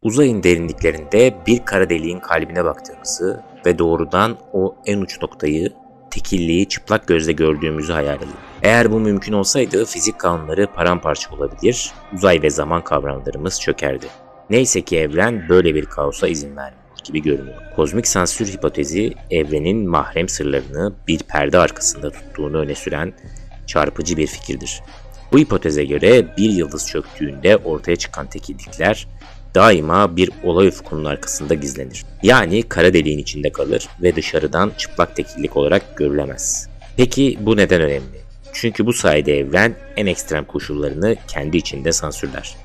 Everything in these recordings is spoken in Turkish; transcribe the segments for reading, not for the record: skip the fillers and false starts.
Uzayın derinliklerinde bir kara deliğin kalbine baktığımızı ve doğrudan o en uç noktayı, tekilliği çıplak gözle gördüğümüzü hayal edin. Eğer bu mümkün olsaydı fizik kanunları paramparça olabilir, uzay ve zaman kavramlarımız çökerdi. Neyse ki evren böyle bir kaosa izin vermiyor gibi görünüyor. Kozmik sansür hipotezi, evrenin mahrem sırlarını bir perde arkasında tuttuğunu öne süren çarpıcı bir fikirdir. Bu hipoteze göre bir yıldız çöktüğünde ortaya çıkan tekillikler daima bir olay ufkunun arkasında gizlenir. Yani kara deliğin içinde kalır ve dışarıdan çıplak tekillik olarak görülemez. Peki bu neden önemli? Çünkü bu sayede evren en ekstrem koşullarını kendi içinde sansürler.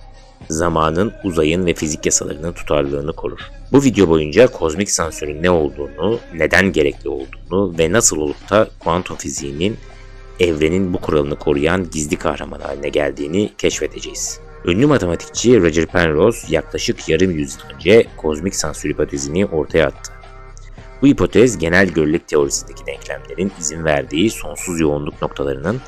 Zamanın, uzayın ve fizik yasalarının tutarlılığını korur. Bu video boyunca kozmik sansürün ne olduğunu, neden gerekli olduğunu ve nasıl olup da kuantum fiziğinin evrenin bu kuralını koruyan gizli kahraman haline geldiğini keşfedeceğiz. Ünlü matematikçi Roger Penrose yaklaşık yarım yüzyıl önce kozmik sansür hipotezini ortaya attı. Bu hipotez genel görelilik teorisindeki denklemlerin izin verdiği sonsuz yoğunluk noktalarının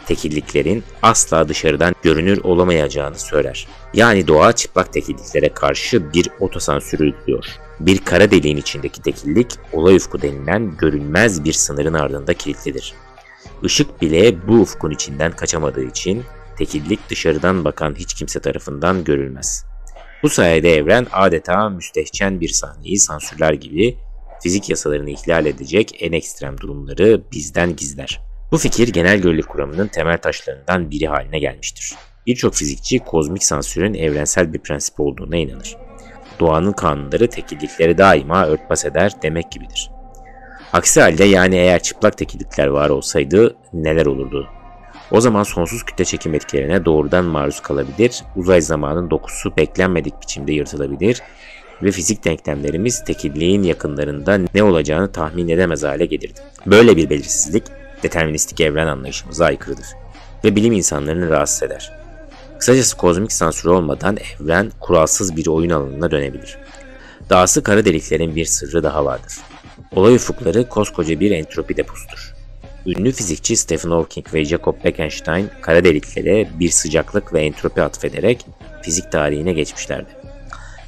tekilliklerin asla dışarıdan görünür olamayacağını söyler. Yani doğa çıplak tekilliklere karşı bir otosansür uyguluyor. Bir kara deliğin içindeki tekillik olay ufku denilen görünmez bir sınırın ardında kilitlidir. Işık bile bu ufkun içinden kaçamadığı için tekillik dışarıdan bakan hiç kimse tarafından görülmez. Bu sayede evren adeta müstehcen bir sahneyi sansürler gibi fizik yasalarını ihlal edecek en ekstrem durumları bizden gizler. Bu fikir genel görelilik kuramının temel taşlarından biri haline gelmiştir. Birçok fizikçi kozmik sansürün evrensel bir prensip olduğuna inanır. Doğanın kanunları tekillikleri daima örtbas eder demek gibidir. Aksi halde yani eğer çıplak tekillikler var olsaydı neler olurdu? O zaman sonsuz kütle çekim etkilerine doğrudan maruz kalabilir, uzay zamanın dokusu beklenmedik biçimde yırtılabilir ve fizik denklemlerimiz tekilliğin yakınlarında ne olacağını tahmin edemez hale gelirdi. Böyle bir belirsizlik deterministik evren anlayışımıza aykırıdır ve bilim insanlarını rahatsız eder. Kısacası kozmik sansür olmadan evren kuralsız bir oyun alanına dönebilir. Dahası kara deliklerin bir sırrı daha vardır. Olay ufukları koskoca bir entropi deposudur. Ünlü fizikçi Stephen Hawking ve Jacob Bekenstein kara deliklere bir sıcaklık ve entropi atfederek fizik tarihine geçmişlerdi.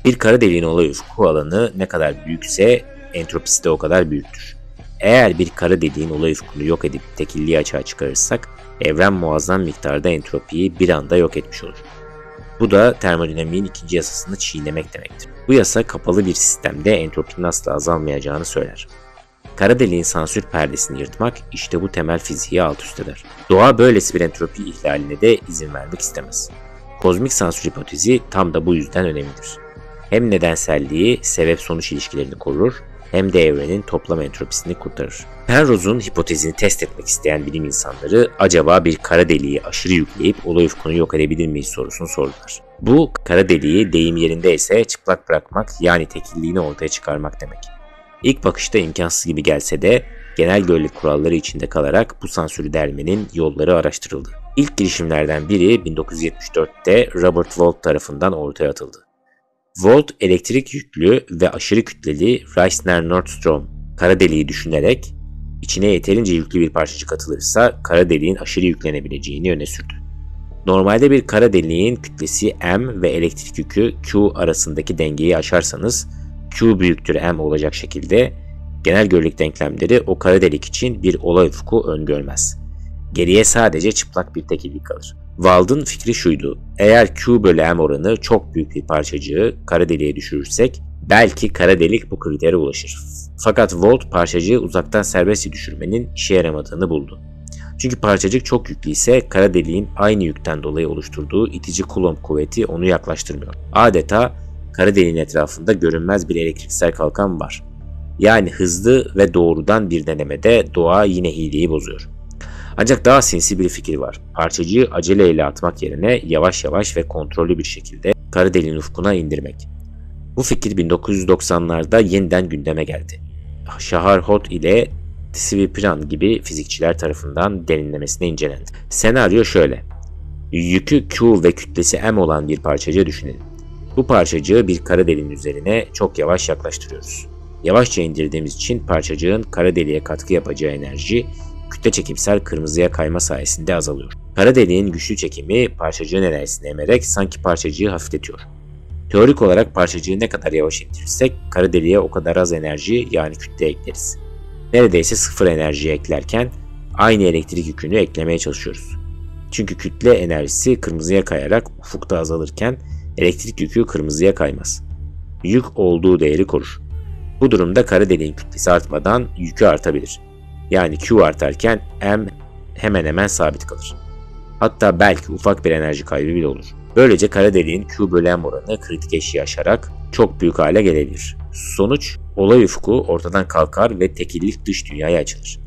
Bir kara deliğin olay ufku alanı ne kadar büyükse entropisi de o kadar büyüktür. Eğer bir kara deliğin olay ufkunu yok edip tekilliği açığa çıkarırsak evren muazzam miktarda entropiyi bir anda yok etmiş olur. Bu da termodinamiğin ikinci yasasını çiğnemek demektir. Bu yasa kapalı bir sistemde entropinin asla azalmayacağını söyler. Kara deliğin sansür perdesini yırtmak işte bu temel fiziği alt üst eder. Doğa böylesi bir entropi ihlaline de izin vermek istemez. Kozmik sansür hipotezi tam da bu yüzden önemlidir. Hem nedenselliği, sebep-sonuç ilişkilerini korur, hem de evrenin toplam entropisini kurtarır. Penrose'un hipotezini test etmek isteyen bilim insanları acaba bir kara deliği aşırı yükleyip olay ufkunu yok edebilir miyiz sorusunu sordular. Bu kara deliği deyim yerinde ise çıplak bırakmak yani tekilliğini ortaya çıkarmak demek. İlk bakışta imkansız gibi gelse de genel görelilik kuralları içinde kalarak bu sansürü delmenin yolları araştırıldı. İlk girişimlerden biri 1974'te Robert Volt tarafından ortaya atıldı. Volt elektrik yüklü ve aşırı kütleli Reissner-Nordström kara deliği düşünerek içine yeterince yüklü bir parçacık atılırsa kara deliğin aşırı yüklenebileceğini öne sürdü. Normalde bir kara deliğin kütlesi m ve elektrik yükü Q arasındaki dengeyi aşarsanız Q büyüktür m olacak şekilde genel görelilik denklemleri o kara delik için bir olay ufku öngörmez. Geriye sadece çıplak bir tekillik kalır. Wald'ın fikri şuydu: eğer Q bölü m oranı çok büyük bir parçacığı kara deliğe düşürürsek belki kara delik bu kritere ulaşır. Fakat Wald parçacığı uzaktan serbestçe düşürmenin işe yaramadığını buldu. Çünkü parçacık çok yüklü ise kara deliğin aynı yükten dolayı oluşturduğu itici Coulomb kuvveti onu yaklaştırmıyor. Adeta kara deliğin etrafında görünmez bir elektriksel kalkan var. Yani hızlı ve doğrudan bir denemede doğa yine hileyi bozuyor. Ancak daha sinsi bir fikir var. Parçacığı aceleyle atmak yerine yavaş yavaş ve kontrollü bir şekilde kara deliğin ufkuna indirmek. Bu fikir 1990'larda yeniden gündeme geldi. Shahar Hot ile Sivipran gibi fizikçiler tarafından derinlemesine incelendi. Senaryo şöyle: yükü Q ve kütlesi m olan bir parçacığı düşünelim. Bu parçacığı bir kara deliğin üzerine çok yavaş yaklaştırıyoruz. Yavaşça indirdiğimiz için parçacığın kara deliğe katkı yapacağı enerji kütle çekimsel kırmızıya kayma sayesinde azalıyor. Kara deliğin güçlü çekimi parçacığın enerjisini emerek sanki parçacığı hafifletiyor. Teorik olarak parçacığı ne kadar yavaş indirirsek kara deliğe o kadar az enerji yani kütle ekleriz. Neredeyse sıfır enerji eklerken aynı elektrik yükünü eklemeye çalışıyoruz. Çünkü kütle enerjisi kırmızıya kayarak ufukta azalırken elektrik yükü kırmızıya kaymaz. Yük olduğu değeri korur. Bu durumda kara deliğin kütlesi artmadan yükü artabilir. Yani Q artarken M hemen hemen sabit kalır. Hatta belki ufak bir enerji kaybı bile olur. Böylece kara deliğin Q bölü M oranı kritik eşiği aşarak çok büyük hale gelebilir. Sonuç, olay ufku ortadan kalkar ve tekillik dış dünyaya açılır.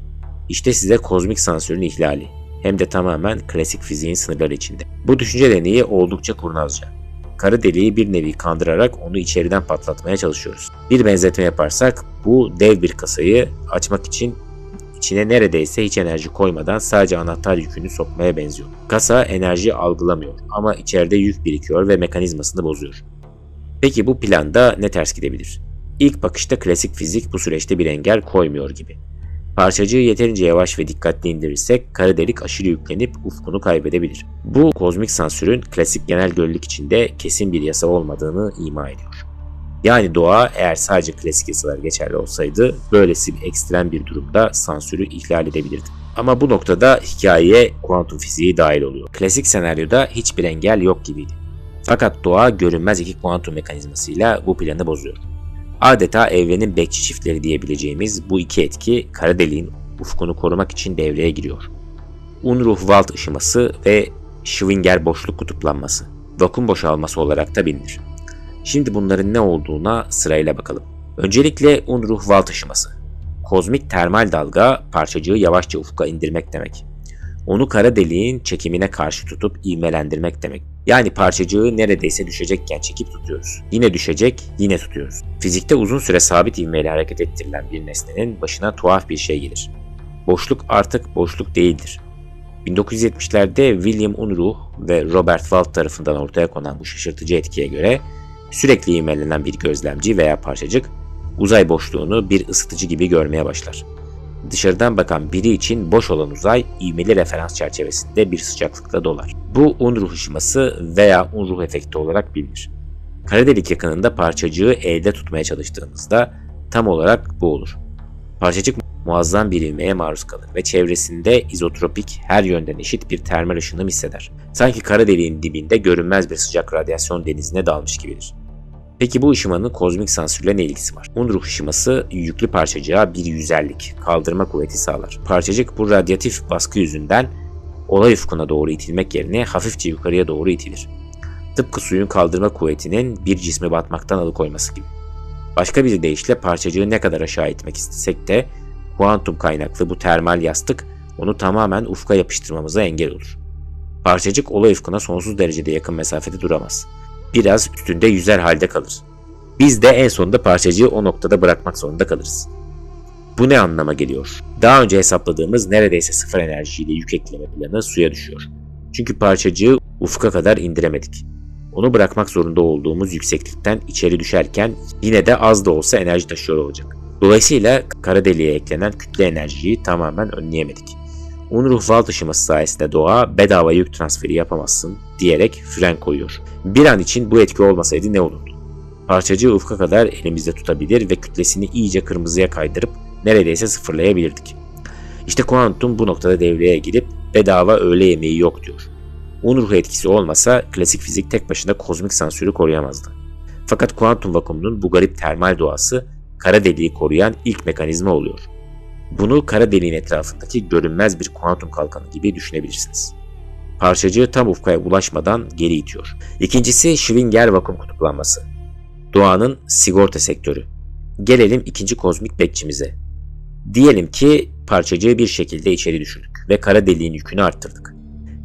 İşte size kozmik sansürün ihlali. Hem de tamamen klasik fiziğin sınırları içinde. Bu düşünce deneyi oldukça kurnazca. Kara deliği bir nevi kandırarak onu içeriden patlatmaya çalışıyoruz. Bir benzetme yaparsak bu dev bir kasayı açmak için içine neredeyse hiç enerji koymadan sadece anahtar yükünü sokmaya benziyor. Kasa enerji algılamıyor ama içeride yük birikiyor ve mekanizmasını bozuyor. Peki bu planda ne ters gidebilir? İlk bakışta klasik fizik bu süreçte bir engel koymuyor gibi. Parçacığı yeterince yavaş ve dikkatli indirirsek kara delik aşırı yüklenip ufkunu kaybedebilir. Bu kozmik sansürün klasik genel görelilik içinde kesin bir yasa olmadığını ima ediyor. Yani doğa eğer sadece klasik yasalar geçerli olsaydı böylesi bir ekstrem bir durumda sansürü ihlal edebilirdi. Ama bu noktada hikayeye kuantum fiziği dahil oluyor. Klasik senaryoda hiçbir engel yok gibiydi. Fakat doğa görünmez iki kuantum mekanizmasıyla bu planı bozuyor. Adeta evrenin bekçi çiftleri diyebileceğimiz bu iki etki kara deliğin ufkunu korumak için devreye giriyor. Unruh-Wald ışıması ve Schwinger boşluk kutuplanması, vakum boşalması olarak da bilinir. Şimdi bunların ne olduğuna sırayla bakalım. Öncelikle Unruh-Wald ışıması. Kozmik termal dalga parçacığı yavaşça ufka indirmek demek. Onu kara deliğin çekimine karşı tutup ivmelendirmek demek. Yani parçacığı neredeyse düşecekken çekip tutuyoruz. Yine düşecek, yine tutuyoruz. Fizikte uzun süre sabit ivmeyle hareket ettirilen bir nesnenin başına tuhaf bir şey gelir. Boşluk artık boşluk değildir. 1970'lerde William Unruh ve Robert Wald tarafından ortaya konan bu şaşırtıcı etkiye göre sürekli ivmelenen bir gözlemci veya parçacık uzay boşluğunu bir ısıtıcı gibi görmeye başlar. Dışarıdan bakan biri için boş olan uzay ivmeli referans çerçevesinde bir sıcaklıkla dolar. Bu Unruh ışıması veya Unruh efekti olarak bilinir. Kara delik yakınında parçacığı elde tutmaya çalıştığımızda tam olarak bu olur. Parçacık muazzam bir ivmeye maruz kalır ve çevresinde izotropik her yönden eşit bir termal ışınım hisseder. Sanki kara deliğin dibinde görünmez bir sıcak radyasyon denizine dalmış gibidir. Peki bu ışımanın kozmik sansürle ne ilgisi var? Unruh ışıması yüklü parçacığa bir yüzerlik, kaldırma kuvveti sağlar. Parçacık bu radyatif baskı yüzünden olay ufkuna doğru itilmek yerine hafifçe yukarıya doğru itilir. Tıpkı suyun kaldırma kuvvetinin bir cismi batmaktan alıkoyması gibi. Başka bir deyişle parçacığı ne kadar aşağı itmek istesek de kuantum kaynaklı bu termal yastık onu tamamen ufka yapıştırmamıza engel olur. Parçacık olay ufkuna sonsuz derecede yakın mesafede duramaz. Biraz üstünde yüzer halde kalır. Biz de en sonunda parçacığı o noktada bırakmak zorunda kalırız. Bu ne anlama geliyor? Daha önce hesapladığımız neredeyse sıfır enerjiyle yük ekleme planı suya düşüyor. Çünkü parçacığı ufka kadar indiremedik. Onu bırakmak zorunda olduğumuz yükseklikten içeri düşerken yine de az da olsa enerji taşıyor olacak. Dolayısıyla kara deliğe eklenen kütle enerjiyi tamamen önleyemedik. Unruh-Wald ışıması sayesinde doğa bedava yük transferi yapamazsın diyerek fren koyuyor. Bir an için bu etki olmasaydı ne olurdu? Parçacığı ufka kadar elimizde tutabilir ve kütlesini iyice kırmızıya kaydırıp neredeyse sıfırlayabilirdik. İşte kuantum bu noktada devreye girip bedava öğle yemeği yok diyor. Unruh etkisi olmasa klasik fizik tek başına kozmik sansürü koruyamazdı. Fakat kuantum vakumunun bu garip termal doğası kara deliği koruyan ilk mekanizma oluyor. Bunu kara deliğin etrafındaki görünmez bir kuantum kalkanı gibi düşünebilirsiniz. Parçacığı tam ufkaya ulaşmadan geri itiyor. İkincisi Schwinger vakum kutuplanması. Doğanın sigorta sektörü. Gelelim ikinci kozmik bekçimize. Diyelim ki parçacığı bir şekilde içeri düşürdük ve kara deliğin yükünü arttırdık.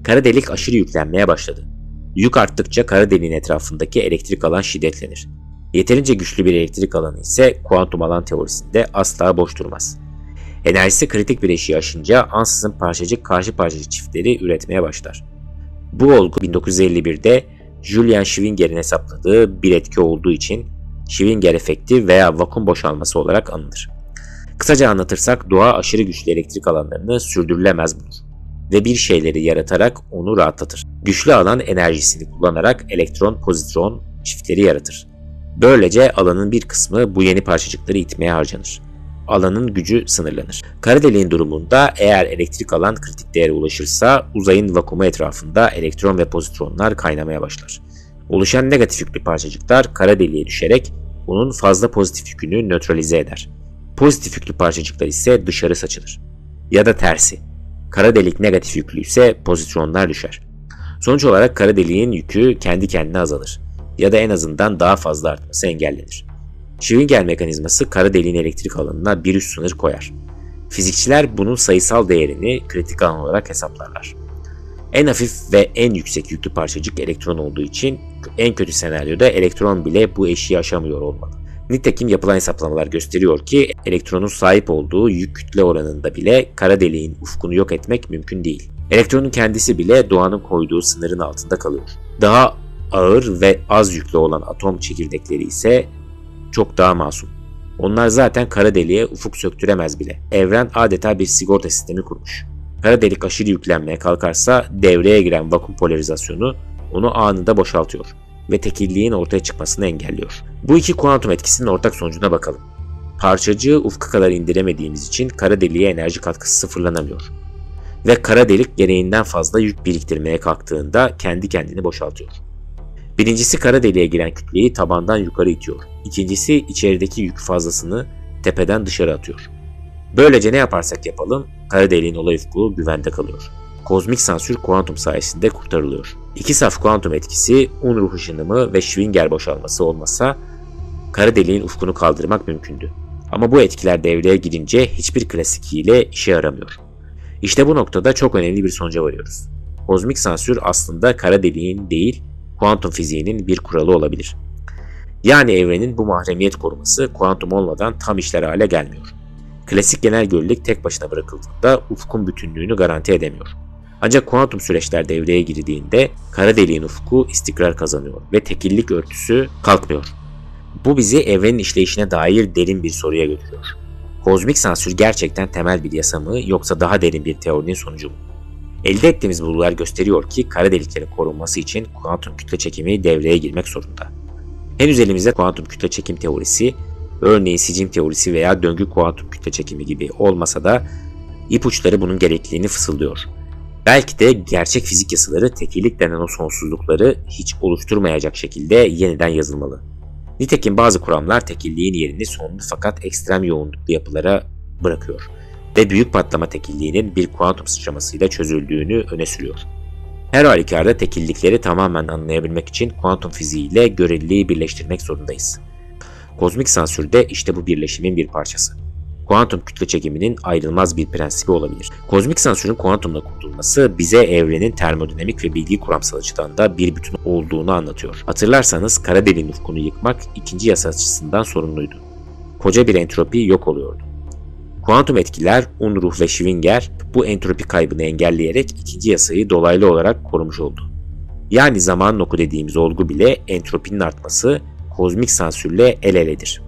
Kara delik aşırı yüklenmeye başladı. Yük arttıkça kara deliğin etrafındaki elektrik alan şiddetlenir. Yeterince güçlü bir elektrik alanı ise kuantum alan teorisinde asla boş durmaz. Enerjisi kritik bir eşiği aşınca ansızın parçacık karşı parçacık çiftleri üretmeye başlar. Bu olgu 1951'de Julian Schwinger'in hesapladığı bir etki olduğu için Schwinger efekti veya vakum boşalması olarak anılır. Kısaca anlatırsak doğa aşırı güçlü elektrik alanlarını sürdürülemez bulur ve bir şeyleri yaratarak onu rahatlatır. Güçlü alan enerjisini kullanarak elektron, pozitron çiftleri yaratır. Böylece alanın bir kısmı bu yeni parçacıkları itmeye harcanır. Alanın gücü sınırlanır. Kara deliğin durumunda eğer elektrik alan kritik değere ulaşırsa uzayın vakumu etrafında elektron ve pozitronlar kaynamaya başlar. Oluşan negatif yüklü parçacıklar kara deliğe düşerek onun fazla pozitif yükünü nötralize eder. Pozitif yüklü parçacıklar ise dışarı saçılır. Ya da tersi. Kara delik negatif yüklü ise pozitronlar düşer. Sonuç olarak kara deliğin yükü kendi kendine azalır. Ya da en azından daha fazla artması engellenir. Schrödinger mekanizması kara deliğin elektrik alanına bir üst sınır koyar. Fizikçiler bunun sayısal değerini kritik alan olarak hesaplarlar. En hafif ve en yüksek yüklü parçacık elektron olduğu için en kötü senaryoda elektron bile bu eşiği aşamıyor olmalı. Nitekim yapılan hesaplamalar gösteriyor ki elektronun sahip olduğu yük kütle oranında bile kara deliğin ufkunu yok etmek mümkün değil. Elektronun kendisi bile doğanın koyduğu sınırın altında kalıyor. Daha ağır ve az yüklü olan atom çekirdekleri ise çok daha masum. Onlar zaten kara deliğe ufuk söktüremez bile. Evren adeta bir sigorta sistemi kurmuş. Kara delik aşırı yüklenmeye kalkarsa devreye giren vakum polarizasyonu onu anında boşaltıyor ve tekilliğin ortaya çıkmasını engelliyor. Bu iki kuantum etkisinin ortak sonucuna bakalım. Parçacığı ufka kadar indiremediğimiz için kara deliğe enerji katkısı sıfırlanamıyor. Ve kara delik gereğinden fazla yük biriktirmeye kalktığında kendi kendini boşaltıyor. Birincisi kara deliğe giren kütleyi tabandan yukarı itiyor. İkincisi içerideki yük fazlasını tepeden dışarı atıyor. Böylece ne yaparsak yapalım kara deliğin olay ufku güvende kalıyor. Kozmik sansür kuantum sayesinde kurtarılıyor. İki saf kuantum etkisi, Unruh ışınımı ve Schrödinger boşalması olmasa kara deliğin ufkunu kaldırmak mümkündü. Ama bu etkiler devreye girince hiçbir klasik hile işe yaramıyor. İşte bu noktada çok önemli bir sonuca varıyoruz. Kozmik sansür aslında kara deliğin değil, kuantum fiziğinin bir kuralı olabilir. Yani evrenin bu mahremiyet koruması kuantum olmadan tam işler hale gelmiyor. Klasik genel görelilik tek başına bırakıldığında ufkun bütünlüğünü garanti edemiyor. Ancak kuantum süreçler devreye girdiğinde kara deliğin ufku istikrar kazanıyor ve tekillik örtüsü kalkmıyor. Bu bizi evrenin işleyişine dair derin bir soruya götürüyor. Kozmik sansür gerçekten temel bir yasa mı yoksa daha derin bir teorinin sonucu mu? Elde ettiğimiz bulgular gösteriyor ki kara deliklerin korunması için kuantum kütle çekimi devreye girmek zorunda. Henüz elimizde kuantum kütle çekim teorisi, örneğin sicim teorisi veya döngü kuantum kütle çekimi gibi olmasa da ipuçları bunun gerekliliğini fısıldıyor. Belki de gerçek fizik yasaları tekillik denen o sonsuzlukları hiç oluşturmayacak şekilde yeniden yazılmalı. Nitekim bazı kuramlar tekilliğin yerini sonlu fakat ekstrem yoğunluklu yapılara bırakıyor ve büyük patlama tekilliğinin bir kuantum sıçramasıyla çözüldüğünü öne sürüyor. Her halükarda tekillikleri tamamen anlayabilmek için kuantum fiziğiyle göreliliği birleştirmek zorundayız. Kozmik sansür de işte bu birleşimin bir parçası. Kuantum kütle çekiminin ayrılmaz bir prensibi olabilir. Kozmik sansürün kuantumla kurtulması bize evrenin termodinamik ve bilgi kuramsal açıdan da bir bütün olduğunu anlatıyor. Hatırlarsanız kara deliğin ufkunu yıkmak ikinci yasa açısından sorumluydu. Koca bir entropi yok oluyordu. Kuantum etkiler, Unruh ve Schrödinger bu entropi kaybını engelleyerek ikinci yasayı dolaylı olarak korumuş oldu. Yani zaman oku dediğimiz olgu bile entropinin artması kozmik sansürle el eledir.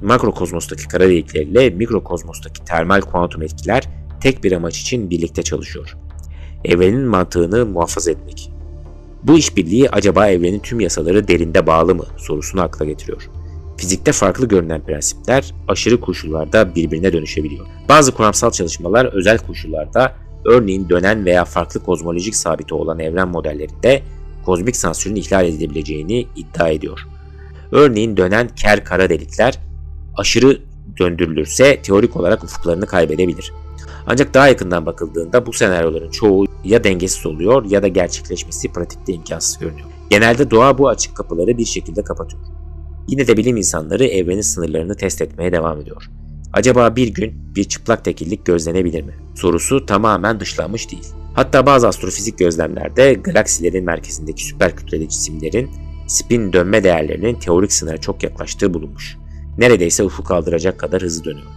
Makrokozmostaki kara deliklerle mikrokozmostaki termal kuantum etkiler tek bir amaç için birlikte çalışıyor. Evrenin mantığını muhafaza etmek. Bu işbirliği acaba evrenin tüm yasaları derinde bağlı mı sorusunu akla getiriyor. Fizikte farklı görünen prensipler aşırı koşullarda birbirine dönüşebiliyor. Bazı kuramsal çalışmalar özel koşullarda, örneğin dönen veya farklı kozmolojik sabiti olan evren modellerinde kozmik sansürün ihlal edilebileceğini iddia ediyor. Örneğin dönen ker kara delikler aşırı döndürülürse teorik olarak ufuklarını kaybedebilir. Ancak daha yakından bakıldığında bu senaryoların çoğu ya dengesiz oluyor ya da gerçekleşmesi pratikte imkansız görünüyor. Genelde doğa bu açık kapıları bir şekilde kapatıyor. Yine de bilim insanları evrenin sınırlarını test etmeye devam ediyor. Acaba bir gün bir çıplak tekillik gözlenebilir mi? Sorusu tamamen dışlanmış değil. Hatta bazı astrofizik gözlemlerde galaksilerin merkezindeki süperkütleli cisimlerin spin dönme değerlerinin teorik sınıra çok yaklaştığı bulunmuş. Neredeyse ufuk kaldıracak kadar hızlı dönüyor.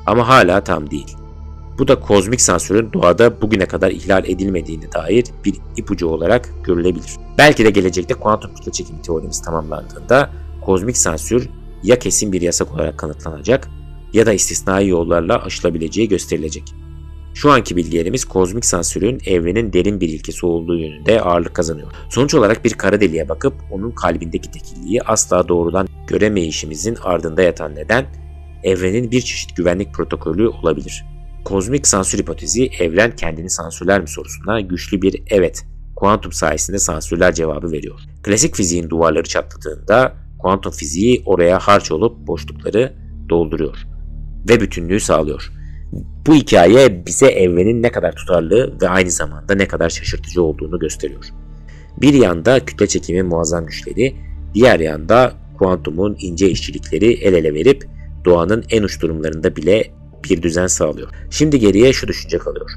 Ama hala tam değil. Bu da kozmik sansürün doğada bugüne kadar ihlal edilmediğine dair bir ipucu olarak görülebilir. Belki de gelecekte kuantum kütle çekimi teorimiz tamamlandığında kozmik sansür ya kesin bir yasak olarak kanıtlanacak ya da istisnai yollarla aşılabileceği gösterilecek. Şu anki bilgilerimiz kozmik sansürün evrenin derin bir ilkesi olduğu yönünde ağırlık kazanıyor. Sonuç olarak bir kara deliğe bakıp onun kalbindeki tekilliği asla doğrudan göremeyişimizin ardında yatan neden evrenin bir çeşit güvenlik protokolü olabilir. Kozmik sansür hipotezi evren kendini sansürler mi sorusuna güçlü bir evet, kuantum sayesinde sansürler cevabı veriyor. Klasik fiziğin duvarları çatladığında kuantum fiziği oraya harç olup boşlukları dolduruyor ve bütünlüğü sağlıyor. Bu hikaye bize evrenin ne kadar tutarlı ve aynı zamanda ne kadar şaşırtıcı olduğunu gösteriyor. Bir yanda kütle çekimi muazzam güçleri, diğer yanda kuantumun ince işçilikleri el ele verip doğanın en uç durumlarında bile bir düzen sağlıyor. Şimdi geriye şu düşünce kalıyor.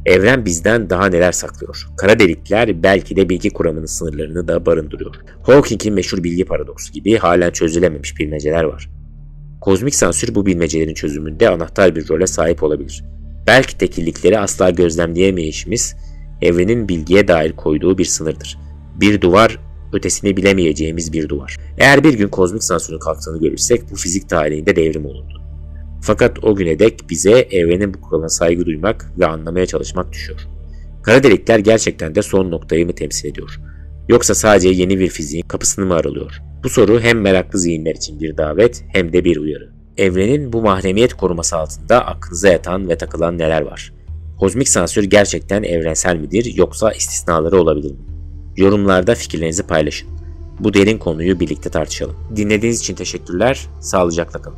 Evren bizden daha neler saklıyor? Kara delikler belki de bilgi kuramının sınırlarını da barındırıyor. Hawking'in meşhur bilgi paradoksu gibi halen çözülememiş bilmeceler var. Kozmik sansür bu bilmecelerin çözümünde anahtar bir role sahip olabilir. Belki tekillikleri asla gözlemleyemeyişimiz evrenin bilgiye dair koyduğu bir sınırdır. Bir duvar, ötesini bilemeyeceğimiz bir duvar. Eğer bir gün kozmik sansürün kalktığını görürsek bu fizik tarihinde devrim olurdu. Fakat o güne dek bize evrenin bu kuralına saygı duymak ve anlamaya çalışmak düşüyor. Kara delikler gerçekten de son noktayı mı temsil ediyor? Yoksa sadece yeni bir fiziğin kapısını mı aralıyor? Bu soru hem meraklı zihinler için bir davet hem de bir uyarı. Evrenin bu mahremiyet koruması altında aklınıza yatan ve takılan neler var? Kozmik sansür gerçekten evrensel midir yoksa istisnaları olabilir mi? Yorumlarda fikirlerinizi paylaşın. Bu derin konuyu birlikte tartışalım. Dinlediğiniz için teşekkürler, sağlıcakla kalın.